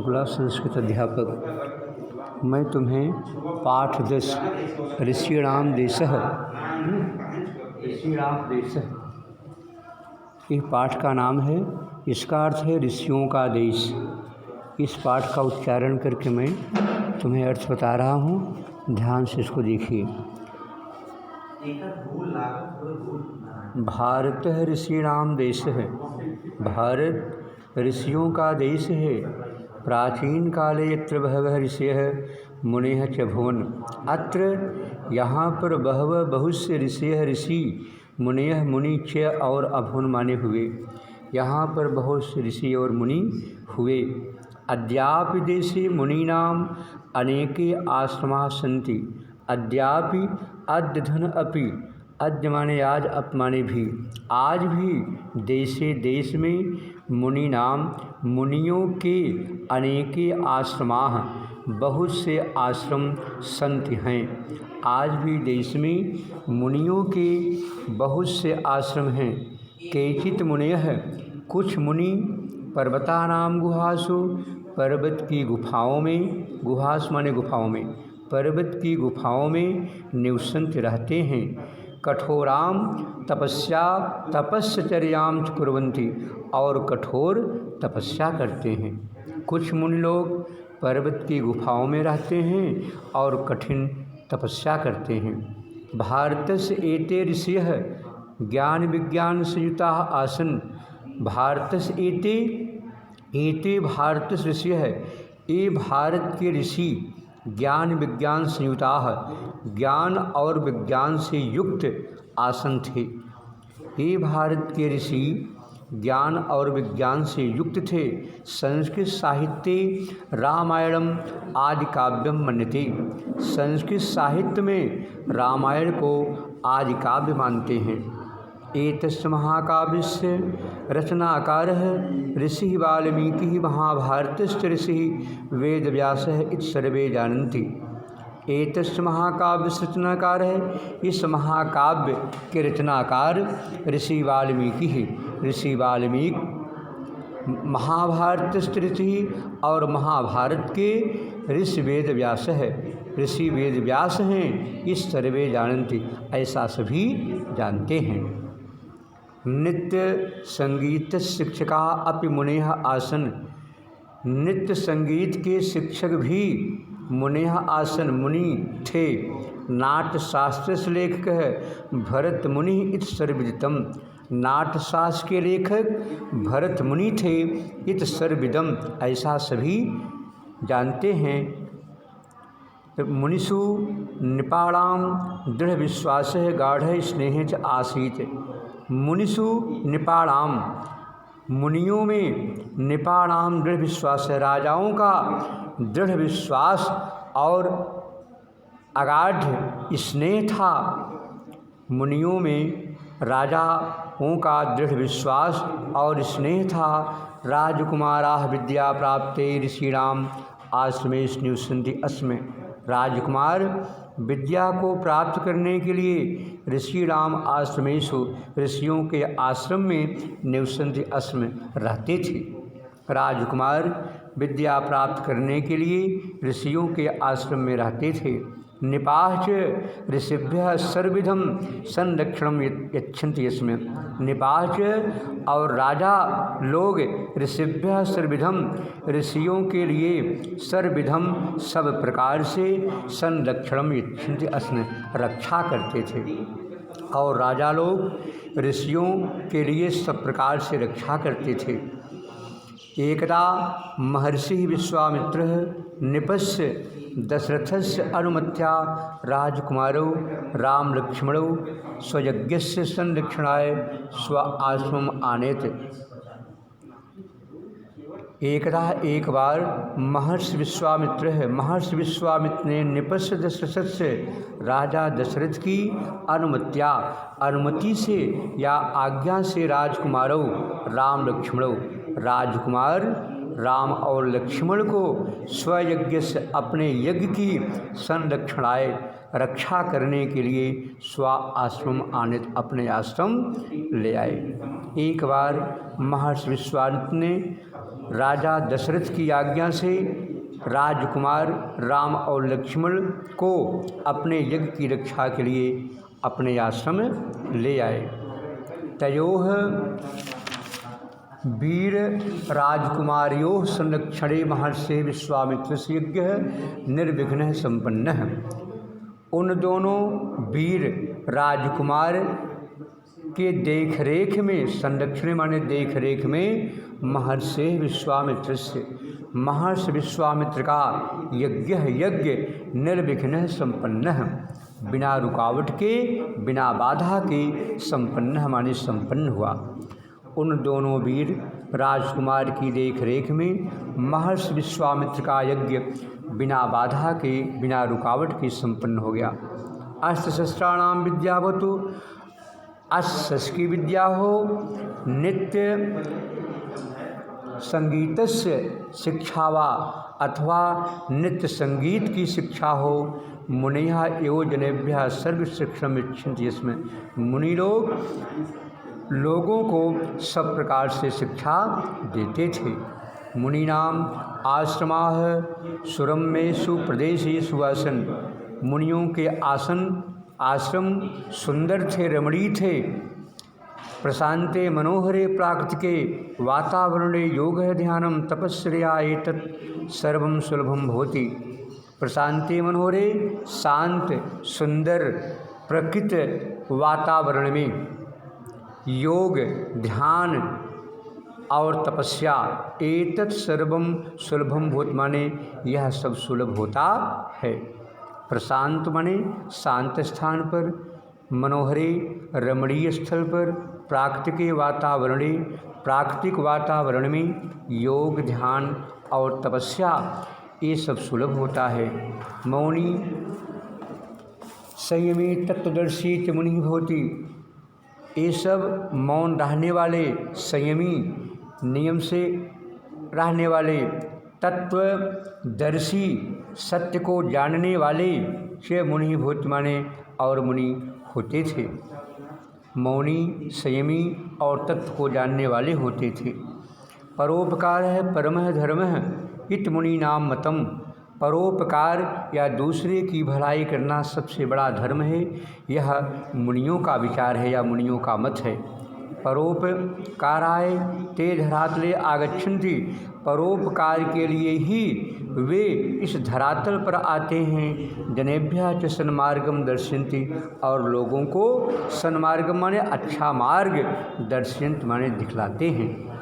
शुक्ला संस्कृत अध्यापक। मैं तुम्हें पाठ 10 ऋषीणाम देशः इस पाठ का नाम है। इसका अर्थ है ऋषियों का देश। इस पाठ का उच्चारण करके मैं तुम्हें अर्थ बता रहा हूँ, ध्यान से इसको देखिए। भारत ऋषीणाम देश है। भारत ऋषियों का देश है। प्राचीन काले यत्र बहवः ऋषयः मुनयः च भुवन। अत्र यहाँ पर बहवः बहुत से ऋषयः ऋषि मुनयः मुनि च और अभुवन माने हुए। यहाँ पर बहुत से ऋषि और मुनि हुए। अद्यापि देशे मुनीनाम अनेके आश्रमाः सन्ति। अद्यापि अद्य धन अपि, अद्य माने आज, अप माने भी, आज भी देशे देश में मुनि नाम मुनियों के अनेके आश्रमाः बहुत से आश्रम संत हैं। आज भी देश में मुनियों के बहुत से आश्रम हैं। केचित् मुनयः, कुछ मुनि पर्वतानाम गुहासु, पर्वत की गुफाओं में, गुहास माने गुफाओं में, पर्वत की गुफाओं में निवसन्त रहते हैं। कठोराम तपस्या तपस्चर्याम कुर्वन्ति, और कठोर तपस्या करते हैं। कुछ मुनि लोग पर्वत की गुफाओं में रहते हैं और कठिन तपस्या करते हैं। भारतस्य एते ऋषयः ज्ञान विज्ञान संयुताः आसन्। भारतस्य एते भारतस्य ऋषयः, ये भारत के ऋषि ज्ञान विज्ञान संयुताः, ज्ञान और विज्ञान से युक्त आसन थे। ये भारत के ऋषि ज्ञान और विज्ञान से युक्त थे। संस्कृत साहित्य रामायणम आदि काव्यम मन्यते। संस्कृत साहित्य में रामायण को आदि काव्य मानते हैं। एतस्य महाकाव्यस्य रचनाकारः ऋषिः वाल्मीकिः महाभारतस्य ऋषिः वेदव्यासः इति सर्वे जानन्ति। एतस्य महाकाव्यस्य रचनाकार है, इस महाकाव्य के रचनाकार ऋषि वाल्मीकि है। ऋषि वाल्मीकि महाभारतस्य ऋषि और महाभारत के ऋषि वेदव्यास है। ऋषि वेदव्यास हैं, इस सर्वे जानन्ति, ऐसा सभी जानते हैं। नृत्य संगीत शिक्षका अपि मुनयः आसन। नृत्य संगीत के शिक्षक भी मुनयः आसन, मुनि थे। नाट्यशास्त्र से लेखक है भरत मुनि इति सर्वविदितम्। नाट्यशास्त्र के लेखक भरत मुनि थे, इति सर्वविदम्, ऐसा सभी जानते हैं। मुनिषु नृपाणां दृढ़ विश्वासः गाढ़ः स्नेहः च आसीत्। मुनिषु नृपाणां, मुनियों में नृपाणाम दृढ़ विश्वास है, राजाओं का दृढ़ विश्वास और अगाध स्नेह था। मुनियों में राजाओं का दृढ़ विश्वास और स्नेह था। राजकुमाराः विद्या प्राप्ते ऋषीणाम आश्रमेषु निवसन्ति अस्मै। राजकुमार विद्या को प्राप्त करने के लिए ऋषिणाम आश्रमेषु, ऋषियों के आश्रम में निवसन्ति अस्मै रहते थे। राजकुमार विद्या प्राप्त करने के लिए ऋषियों के आश्रम में रहते थे। निपाः च ऋषिभ्यः सर्वविधं संरक्षणं यच्छन्ति यस्मै। निपाः च और राजा लोग ऋषिभ्यः सर्वविधं, ऋषियों के लिए सर्वविधं सब प्रकार से संरक्षणं यच्छन्ति अस्मै रक्षा करते थे। और राजा लोग ऋषियों के लिए सब प्रकार से रक्षा करते थे। एकदा महर्षि विश्वामित्रः नृपस्य दशरथस्य अनुमत्या राजकुमारौ राम लक्ष्मणौ स्वयज्ञस्य संरक्षणाय स्व आश्रमम् आनेत। एकदा एक बार महर्षि विश्वामित्र है, महर्षि विश्वामित्र ने नृपस्य दशरथ से, राजा दशरथ की अनुमति से या आज्ञा से राजकुमारों राम लक्ष्मणों, राजकुमार राम और लक्ष्मण को स्वयज्ञ से अपने यज्ञ की संरक्षणाय रक्षा करने के लिए स्व आश्रम आने, अपने आश्रम ले आए। एक बार महर्षि विश्वामित्र ने राजा दशरथ की आज्ञा से राजकुमार राम और लक्ष्मण को अपने यज्ञ की रक्षा के लिए अपने आश्रम ले आए। तयोः वीर राजकुमार्योः संरक्षणे महर्षि विश्वामित्रस्य यज्ञः निर्विघ्नः संपन्नः। उन दोनों वीर राजकुमार के देख रेख में, संरक्षण माने देख रेख में, महर्षि विश्वामित्र का यज्ञ निर्विघ्न संपन्न, बिना रुकावट के बिना बाधा के संपन्न माने संपन्न हुआ। उन दोनों वीर राजकुमार की देख रेख में महर्षि विश्वामित्र का यज्ञ बिना बाधा के बिना रुकावट के संपन्न हो गया। अस्त्रशस्त्राणाम विद्यावतु, अस्त्र की विद्या हो, नित्य संगीतस्य शिक्षा वा अथवा नित्य संगीत की शिक्षा हो, मुनिया एवं जनेभ्य सर्व शिक्षण इच्छन्ति, जिसमें मुनि लोगों को सब प्रकार से शिक्षा देते थे। मुनीनाम आश्रमाः सुरम्येषु प्रदेशेषु आसन, मुनियों के आश्रम सुंदर थे, रमणीय थे। प्रशांते मनोहरे प्राकृतिके वातावरणे योग ध्यानम तपस्या एतत् सर्वं सुलभम भवति। प्रशांते मनोहरे, शांत सुंदर प्रकृत वातावरण में योग ध्यान और तपस्या, एतत् सर्वम सुलभम भवति माने यह सब सुलभ होता है। प्रशांत माने शांत स्थान पर, मनोहरे रमणीय स्थल पर, प्राकृतिक वातावरण में योग ध्यान और तपस्या ये सब सुलभ होता है। मौनी संयमी तत्वदर्शी च मुनि भवति, ये सब मौन रहने वाले, संयमी नियम से रहने वाले, तत्वदर्शी सत्य को जानने वाले से मुनि भूत माने और मुनि होते थे। मौनी संयमी और तत्व को जानने वाले होते थे। परोपकार है परमः धर्मः इत मुनि नाम मतम, परोपकार या दूसरे की भलाई करना सबसे बड़ा धर्म है, यह मुनियों का विचार है या मुनियों का मत है। परोपकाराय ते धरातले आगच्छन्ति, परोपकार के लिए ही वे इस धरातल पर आते हैं। जनेभ्यः च सन्मार्गम दर्शयन्ति, और लोगों को सन्मार्ग माने अच्छा मार्ग, दर्शयन्ति माने दिखलाते हैं।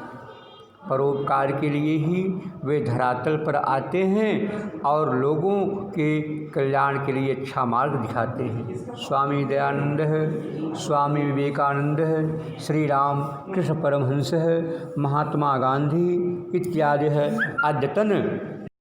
परोपकार के लिए ही वे धरातल पर आते हैं और लोगों के कल्याण के लिए अच्छा मार्ग दिखाते हैं। स्वामी दयानंद है, स्वामी विवेकानंद है, श्री राम कृष्ण परमहंस है, महात्मा गांधी इत्यादि है। अद्यतन